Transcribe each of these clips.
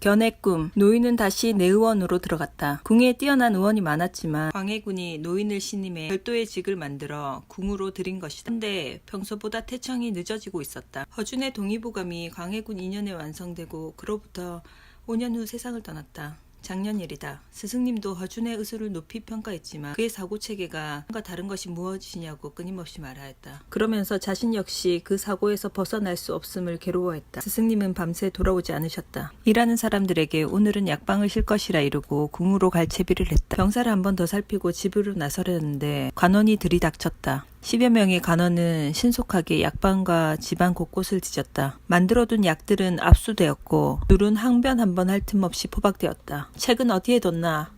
견해 꿈. 노인은 다시 내의원으로 들어갔다. 궁에 뛰어난 의원이 많았지만 광해군이 노인을 신임해 별도의 직을 만들어 궁으로 들인 것이다. 근데 평소보다 태청이 늦어지고 있었다. 허준의 동의보감이 광해군 2년에 완성되고 그로부터 5년 후 세상을 떠났다. 작년 일이다. 스승님도 허준의 의술을 높이 평가했지만 그의 사고체계가 뭔가 다른 것이 무엇이냐고 끊임없이 말하였다. 그러면서 자신 역시 그 사고에서 벗어날 수 없음을 괴로워했다. 스승님은 밤새 돌아오지 않으셨다. 일하는 사람들에게 오늘은 약방을 실 것이라 이르고 궁으로 갈 채비를 했다. 병사를 한 번 더 살피고 집으로 나서려는데 관원이 들이닥쳤다. 10여 명의 간원은 신속하게 약방과 집안 곳곳을 뒤졌다. 만들어둔 약들은 압수되었고 둘은 항변 한 번 할 틈 없이 포박되었다. 책은 어디에 뒀나?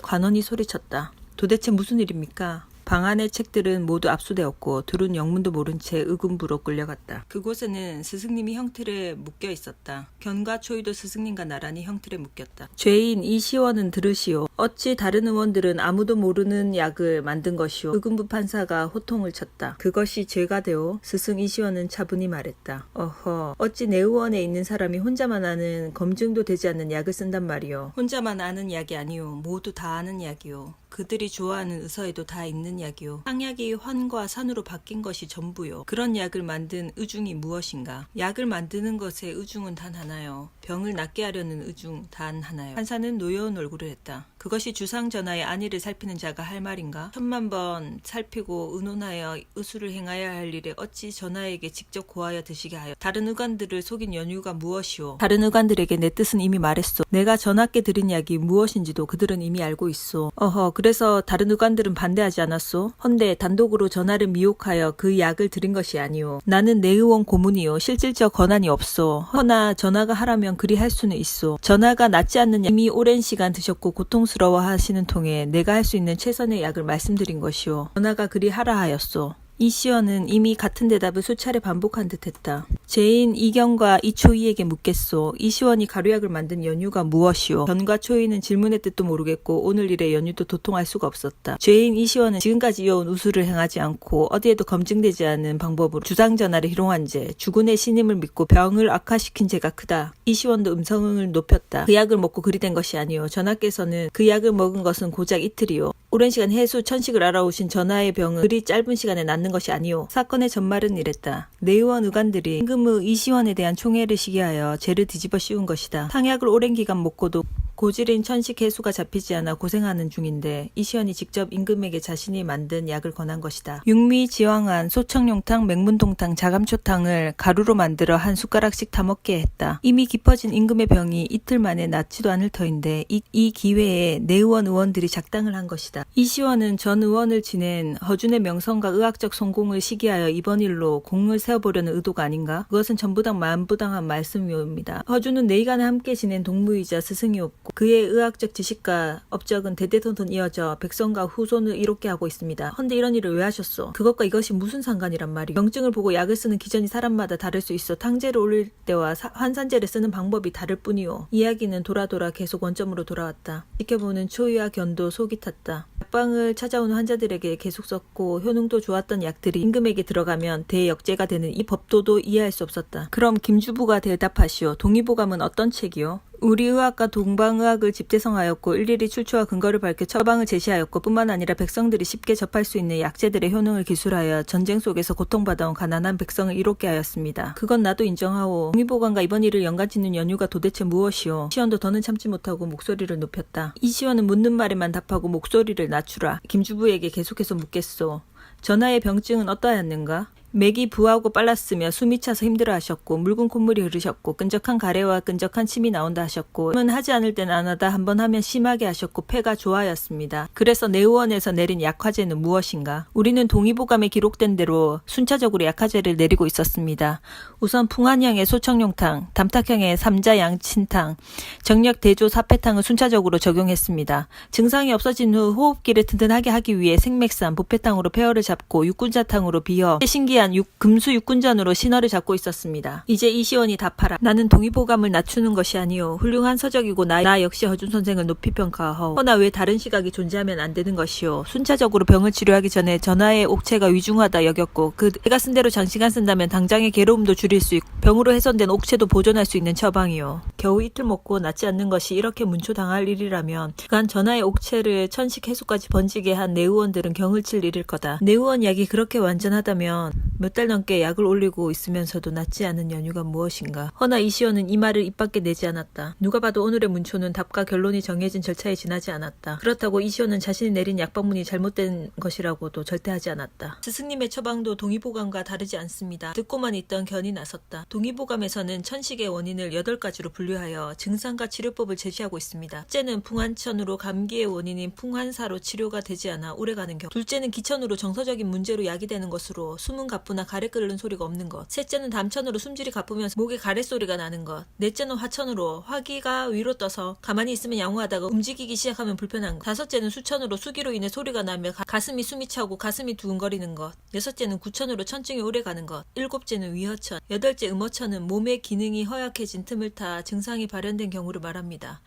관원이 소리쳤다. 도대체 무슨 일입니까? 방 안의 책들은 모두 압수되었고 둘은 영문도 모른 채 의군부로 끌려갔다. 그곳에는 스승님이 형틀에 묶여 있었다. 견과 초이도 스승님과 나란히 형틀에 묶였다. 죄인 이시원은 들으시오. 어찌 다른 의원들은 아무도 모르는 약을 만든 것이오. 의군부 판사가 호통을 쳤다. 그것이 죄가 되오. 스승 이시원은 차분히 말했다. 어허, 어찌 내 의원에 있는 사람이 혼자만 아는 검증도 되지 않는 약을 쓴단 말이오. 혼자만 아는 약이 아니오. 모두 다 아는 약이오. 그들이 좋아하는 의서에도 다 있는 약이오. 상약이 환과 산으로 바뀐 것이 전부요. 그런 약을 만든 의중이 무엇인가? 약을 만드는 것의 의중은 단 하나요. 병을 낫게 하려는 의중 단 하나요. 판사는 노여운 얼굴을 했다. 그것이 주상전하의 안위를 살피는 자가 할 말인가? 1000만 번 살피고 의논하여 의술을 행하여야 할 일에 어찌 전하에게 직접 고하여 드시게 하여 다른 의관들을 속인 연유가 무엇이오? 다른 의관들에게 내 뜻은 이미 말했소. 내가 전하께 드린 약이 무엇인지도 그들은 이미 알고 있소. 어허, 그래서 다른 의관들은 반대하지 않았소? 헌데 단독으로 전하를 미혹하여 그 약을 드린 것이 아니오. 나는 내의원 고문이요. 실질적 권한이 없소. 허나 전하가 하라면 그리 할 수는 있소. 전하가 낫지 않는 약 이미 오랜 시간 드셨고 고통스러워 하시는 통에 내가 할 수 있는 최선의 약을 말씀드린 것이오. 전하가 그리 하라 하였소. 이시원은 이미 같은 대답을 수차례 반복한 듯했다. 죄인 이경과 이초이에게 묻겠소. 이시원이 가루약을 만든 연유가 무엇이오? 견과 초이는 질문의 뜻도 모르겠고 오늘 일에 연유도 도통할 수가 없었다. 죄인 이시원은 지금까지 이어온 우술을 행하지 않고 어디에도 검증되지 않은 방법으로 주상전하를 희롱한 죄, 주군의 신임을 믿고 병을 악화시킨 죄가 크다. 이시원도 음성을 높였다. 그 약을 먹고 그리 된 것이 아니오. 전하께서는 그 약을 먹은 것은 고작 이틀이오. 오랜 시간 해수 천식을 알아오신 전하의 병은 그리 짧은 시간에 낫는 것이 아니오. 사건의 전말은 이랬다. 내의원 의관들이 임금의 이시원에 대한 총애를 시기하여 죄를 뒤집어 씌운 것이다. 상약을 오랜 기간 먹고도 고질인 천식 해수가 잡히지 않아 고생하는 중인데 이시원이 직접 임금에게 자신이 만든 약을 권한 것이다. 육미, 지황안, 소청룡탕, 맹문동탕, 자감초탕을 가루로 만들어 한 숟가락씩 다 먹게 했다. 이미 깊어진 임금의 병이 이틀 만에 낫지도 않을 터인데 이 기회에 내의원 의원들이 작당을 한 것이다. 이시원은 전 의원을 지낸 허준의 명성과 의학적 성공을 시기하여 이번 일로 공을 세워보려는 의도가 아닌가? 그것은 전부당 만부당한 말씀이옵니다. 허준은 내이간에 함께 지낸 동무이자 스승이었고 그의 의학적 지식과 업적은 대대손손 이어져 백성과 후손을 이롭게 하고 있습니다. 헌데 이런 일을 왜 하셨소? 그것과 이것이 무슨 상관이란 말이오. 병증을 보고 약을 쓰는 기전이 사람마다 다를 수 있어 탕제를 올릴 때와 환산제를 쓰는 방법이 다를 뿐이오. 이야기는 돌아 계속 원점으로 돌아왔다. 지켜보는 초이와 견도 속이 탔다. 약방을 찾아오는 환자들에게 계속 썼고 효능도 좋았던 약들이 임금에게 들어가면 대역죄가 되는 이 법도도 이해할 수 없었다. 그럼 김주부가 대답하시오. 동의보감은 어떤 책이요? 우리 의학과 동방의학을 집대성하였고 일일이 출처와 근거를 밝혀 처방을 제시하였고 뿐만 아니라 백성들이 쉽게 접할 수 있는 약재들의 효능을 기술하여 전쟁 속에서 고통받아온 가난한 백성을 이롭게 하였습니다. 그건 나도 인정하오. 동의보감과 이번 일을 연관짓는 연유가 도대체 무엇이오? 시원도 더는 참지 못하고 목소리를 높였다. 이시원은 묻는 말에만 답하고 목소리를 낮추라. 김주부에게 계속해서 묻겠소. 전하의 병증은 어떠하였는가? 맥이 부하고 빨랐으며 숨이 차서 힘들어하셨고 묽은 콧물이 흐르셨고 끈적한 가래와 끈적한 침이 나온다 하셨고 은 하지 않을 때는 안 하다 한번 하면 심하게 하셨고 폐가 좋아하였습니다. 그래서 내의원에서 내린 약화제는 무엇인가? 우리는 동의보감에 기록된 대로 순차적으로 약화제를 내리고 있었습니다. 우선 풍안형의 소청룡탕, 담탁형의 삼자양친탕, 정력 대조 사패탕을 순차적으로 적용했습니다. 증상이 없어진 후 호흡기를 튼튼하게 하기 위해 생맥산, 보패탕으로 폐허를 잡고 육군자탕으로 비어 신기 신기한 금수 육군전으로 신호를 잡고 있었습니다. 이제 이시원이 답하라. 나는 동의보감을 낮추는 것이 아니오. 훌륭한 서적이고 나 역시 허준 선생을 높이 평가하오. 허나 왜 다른 시각이 존재하면 안 되는 것이오. 순차적으로 병을 치료하기 전에 전하의 옥체가 위중하다 여겼고 내가 쓴 대로 장시간 쓴다면 당장의 괴로움도 줄일 수 있고 병으로 훼손된 옥체도 보존할 수 있는 처방이오. 겨우 이틀 먹고 낫지 않는 것이 이렇게 문초당할 일이라면 그간 전하의 옥체를 천식 해수까지 번지게 한 내의원들은 경을 칠 일일 거다. 내의원 약이 그렇게 완전하다면 몇 달 넘게 약을 올리고 있으면서도 낫지 않은 연유가 무엇인가. 허나 이시원은 이 말을 입 밖에 내지 않았다. 누가 봐도 오늘의 문초는 답과 결론이 정해진 절차에 지나지 않았다. 그렇다고 이시원은 자신이 내린 약방문이 잘못된 것이라고도 절대 하지 않았다. 스승님의 처방도 동의보감과 다르지 않습니다. 듣고만 있던 견이 나섰다. 동의보감에서는 천식의 원인을 8가지로 분류하여 증상과 치료법을 제시하고 있습니다. 첫째는 풍한천으로 감기의 원인인 풍한사로 치료가 되지 않아 오래가는 경우. 둘째는 기천으로 정서적인 문제로 약이 되는 것으로 숨은 가쁘나 가래 끓는 소리가 없는 것. 셋째는 담천으로 숨질이 가쁘면서 목에 가래 소리가 나는 것. 넷째는 화천으로 화기가 위로 떠서 가만히 있으면 양호하다가 움직이기 시작하면 불편한 것. 다섯째는 수천으로 수기로 인해 소리가 나며 가슴이 숨이 차고 가슴이 두근거리는 것. 여섯째는 구천으로 천증이 오래가는 것. 일곱째는 위허천. 여덟째 음허천은 몸의 기능이 허약해진 틈을 타 증상이 발현된 경우를 말합니다.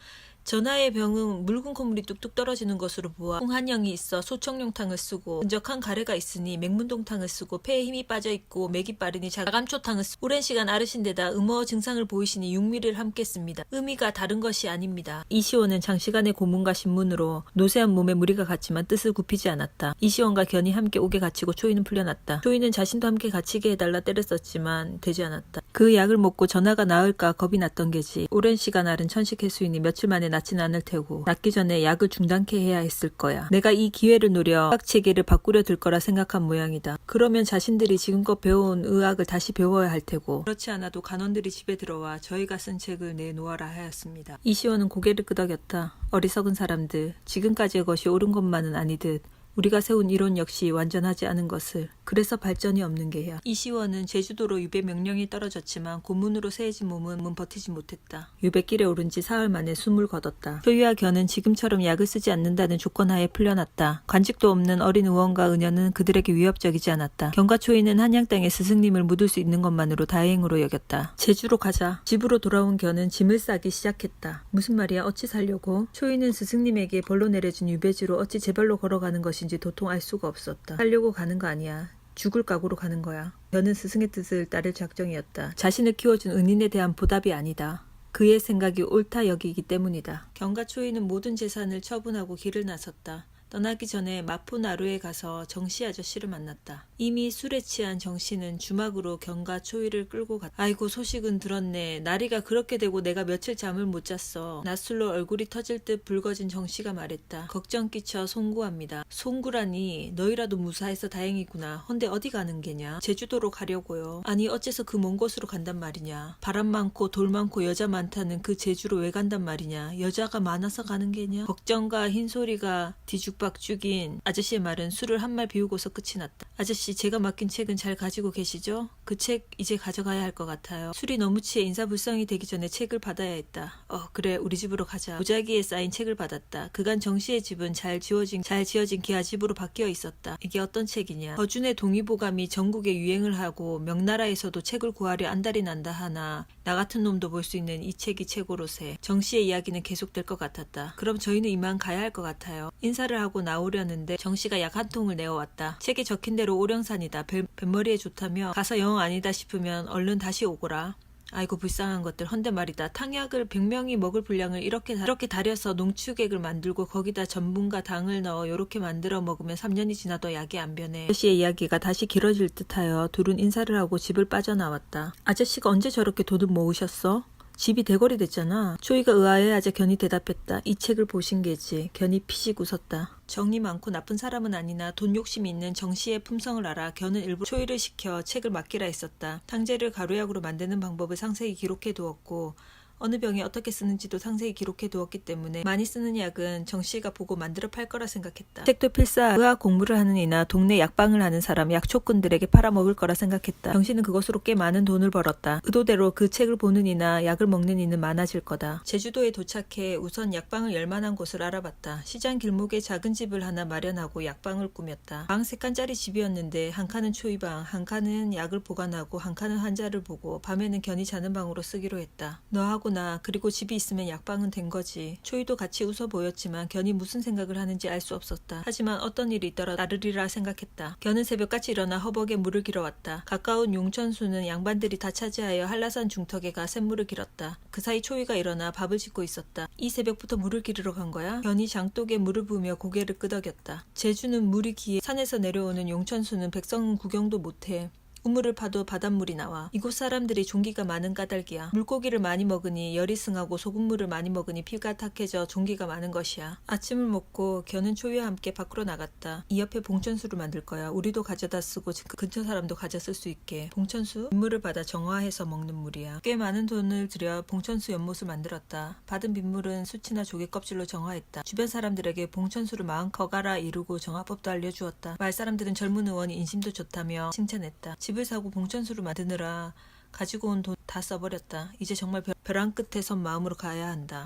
전하의 병은 묽은 콧물이 뚝뚝 떨어지는 것으로 보아 풍한형이 있어 소청룡탕을 쓰고 끈적한 가래가 있으니 맹문동탕을 쓰고 폐에 힘이 빠져있고 맥이 빠르니 자감초탕을 쓰고 오랜 시간 앓으신 데다 음허 증상을 보이시니 육미를 함께 씁니다. 의미가 다른 것이 아닙니다. 이시원은 장시간의 고문과 신문으로 노쇠한 몸에 무리가 갔지만 뜻을 굽히지 않았다. 이시원과 견이 함께 옥에 갇히고 초이는 풀려났다. 초이는 자신도 함께 갇히게 해달라 때렸었지만 되지 않았다. 그 약을 먹고 전하가 나을까 겁이 났던 게지. 오랜 시간 앓은 천식해수인이 며칠 만에 낫지는 않을 테고 낫기 전에 약을 중단케 해야 했을 거야. 내가 이 기회를 노려 의학 체계를 바꾸려 들 거라 생각한 모양이다. 그러면 자신들이 지금껏 배워온 의학을 다시 배워야 할 테고 그렇지 않아도 간원들이 집에 들어와 저희가 쓴 책을 내놓아라 하였습니다. 이시원은 고개를 끄덕였다. 어리석은 사람들, 지금까지의 것이 옳은 것만은 아니듯 우리가 세운 이론 역시 완전하지 않은 것을. 그래서 발전이 없는 게야. 이시원은 제주도로 유배 명령이 떨어졌지만 고문으로 세해진 몸은 버티지 못했다. 유배길에 오른 지 사흘 만에 숨을 거뒀다. 효유와 견은 지금처럼 약을 쓰지 않는다는 조건하에 풀려났다. 관직도 없는 어린 의원과 은녀는 그들에게 위협적이지 않았다. 견과 초이는 한양 땅에 스승님을 묻을 수 있는 것만으로 다행으로 여겼다. 제주로 가자. 집으로 돌아온 견은 짐을 싸기 시작했다. 무슨 말이야? 어찌 살려고? 초이는 스승님에게 벌로 내려준 유배지로 어찌 제발로 걸어가는 것인지 도통 알 수가 없었다. 살려고 가는 거 아니야. 죽을 각오로 가는 거야. 견은 스승의 뜻을 따를 작정이었다. 자신을 키워준 은인에 대한 보답이 아니다. 그의 생각이 옳다 여기기 때문이다. 견과 초이는 모든 재산을 처분하고 길을 나섰다. 떠나기 전에 마포나루에 가서 정씨 아저씨를 만났다. 이미 술에 취한 정씨는 주막으로 견과 초이를 끌고 갔다. 아이고 소식은 들었네. 날이가 그렇게 되고 내가 며칠 잠을 못 잤어. 낮술로 얼굴이 터질 듯 붉어진 정씨가 말했다. 걱정 끼쳐 송구합니다. 송구라니 너희라도 무사해서 다행이구나. 헌데 어디 가는 게냐? 제주도로 가려고요. 아니 어째서 그 먼 곳으로 간단 말이냐. 바람 많고 돌 많고 여자 많다는 그 제주로 왜 간단 말이냐. 여자가 많아서 가는 게냐. 걱정과 흰소리가 뒤죽 죽인 아저씨의 말은 술을 한 말 비우고서 끝이 났다. 아저씨 제가 맡긴 책은 잘 가지고 계시죠? 그 책 이제 가져가야 할 것 같아요. 술이 너무 취해 인사불성이 되기 전에 책을 받아야 했다. 그래 우리 집으로 가자. 무작위에 쌓인 책을 받았다. 그간 정씨의 집은 잘 지어진 기아집으로 바뀌어 있었다. 이게 어떤 책이냐. 허준의 동의보감이 전국에 유행을 하고 명나라에서도 책을 구하려 안달이 난다 하나 나 같은 놈도 볼 수 있는 이 책이 최고로세. 정씨의 이야기는 계속될 것 같았다. 그럼 저희는 이만 가야 할 것 같아요. 인사를 하고 나오려는데 정씨가 약 한 통을 내어왔다. 책에 적힌 대로 오령산이다. 뱃머리에 좋다며 가서 영 아니다 싶으면 얼른 다시 오거라. 아이고 불쌍한 것들. 헌데 말이다. 탕약을 100명이 먹을 분량을 이렇게 다려서 농축액을 만들고 거기다 전분과 당을 넣어 요렇게 만들어 먹으면 3년이 지나도 약이 안 변해. 아저씨의 이야기가 다시 길어질 듯하여 둘은 인사를 하고 집을 빠져나왔다. 아저씨가 언제 저렇게 돈을 모으셨어? 집이 대거리 됐잖아. 초이가 의아해하자 견이 대답했다. 이 책을 보신 게지. 견이 피식 웃었다. 정이 많고 나쁜 사람은 아니나 돈 욕심이 있는 정씨의 품성을 알아 견은 일부러 초이를 시켜 책을 맡기라 했었다. 탕제를 가루약으로 만드는 방법을 상세히 기록해 두었고 어느 병에 어떻게 쓰는지도 상세히 기록해 두었기 때문에 많이 쓰는 약은 정씨가 보고 만들어 팔 거라 생각했다. 책도 필사 의학 공부를 하는 이나 동네 약방을 하는 사람 약초꾼들에게 팔아먹을 거라 생각했다. 정씨는 그것으로 꽤 많은 돈을 벌었다. 의도대로 그 책을 보는 이나 약을 먹는 이는 많아질 거다. 제주도에 도착해 우선 약방을 열 만한 곳을 알아봤다. 시장 길목에 작은 집을 하나 마련하고 약방을 꾸몄다. 방 3칸짜리 집이었는데 한 칸은 초이방, 한 칸은 약을 보관하고 한 칸은 환자를 보고 밤에는 견이 자는 방으로 쓰기로 했다. 너하고 나 그리고 집이 있으면 약방은 된 거지. 초이도 같이 웃어 보였지만 견이 무슨 생각을 하는지 알 수 없었다. 하지만 어떤 일이 있더라 나르리라 생각했다. 견은 새벽같이 일어나 허벅에 물을 길어왔다. 가까운 용천수는 양반들이 다 차지하여 한라산 중턱에 가 샘물을 길었다. 그 사이 초이가 일어나 밥을 짓고 있었다. 이 새벽부터 물을 기르러 간 거야? 견이 장독에 물을 부으며 고개를 끄덕였다. 제주는 물이 기해 산에서 내려오는 용천수는 백성 구경도 못해. 우물을 파도 바닷물이 나와. 이곳 사람들이 종기가 많은 까닭이야. 물고기를 많이 먹으니 열이 승하고 소금물을 많이 먹으니 피가 탁해져 종기가 많은 것이야. 아침을 먹고 견은 초이와 함께 밖으로 나갔다. 이 옆에 봉천수를 만들 거야. 우리도 가져다 쓰고 그 근처 사람도 가져 쓸 수 있게. 봉천수? 빗물을 받아 정화해서 먹는 물이야. 꽤 많은 돈을 들여 봉천수 연못을 만들었다. 받은 빗물은 수치나 조개 껍질로 정화했다. 주변 사람들에게 봉천수를 마음껏 갈아 이루고 정화법도 알려주었다. 마을 사람들은 젊은 의원이 인심도 좋다며 칭찬했다. 집을 사고 봉천수를 만드느라 가지고 온 돈 다 써버렸다. 이제 정말 벼랑 끝에 선 마음으로 가야 한다.